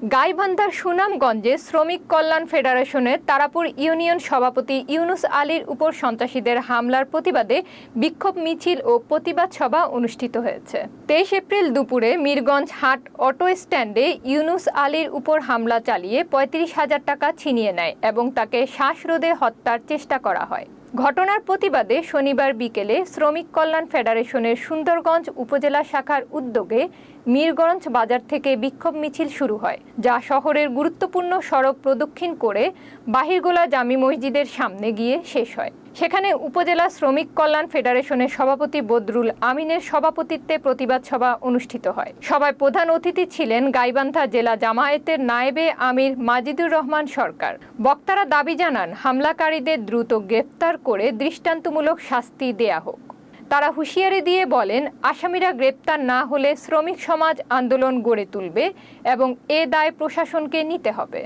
গাইবান্ধার সুনামগঞ্জে শ্রমিক কল্যাণ ফেডারেশনের তারাপুর ইউনিয়ন সভাপতি ইউনুস আলীর উপর সন্ত্রাসীদের হামলার প্রতিবাদে বিক্ষোভ মিছিল ও প্রতিবাদ সভা অনুষ্ঠিত হয়েছে। 23 এপ্রিল দুপুরে মিরগঞ্জ হাট অটো স্ট্যান্ডে ইউনুস আলীর উপর হামলা চালিয়ে 35,000 টাকা ছিনিয়ে নেয় এবং তাকে শ্বাসরোধে হত্যার চেষ্টা করা হয়। ঘটনার প্রতিবাদে শনিবার বিকেলে শ্রমিক কল্যাণ ফেডারেশনের সুন্দরগঞ্জ উপজেলা শাখার উদ্যোগে মিরগঞ্জ বাজার থেকে বিক্ষোভ মিছিল শুরু হয়, যা শহরের গুরুত্বপূর্ণ সড়ক প্রদক্ষিণ করে বাহিরগোলা জামি মসজিদের সামনে গিয়ে শেষ হয়। সেখানে উপজেলা শ্রমিক কল্যাণ ফেডারেশনের সভাপতি বদরুল আমিনের সভাপতিত্বে প্রতিবাদ সভা অনুষ্ঠিত হয়। সভায় প্রধান অতিথি ছিলেন গাইবান্ধা জেলা জামায়াতের নায়েবে আমির মাজিদুর রহমান সরকার। বক্তারা দাবি জানান, হামলাকারীদের দ্রুত গ্রেফতার করে দৃষ্টান্তমূলক শাস্তি দেয়া হোক। তারা হুঁশিয়ারি দিয়ে বলেন, আসামিরা গ্রেপ্তার না হলে শ্রমিক সমাজ আন্দোলন গড়ে তুলবে এবং এ দায় প্রশাসনকে নিতে হবে।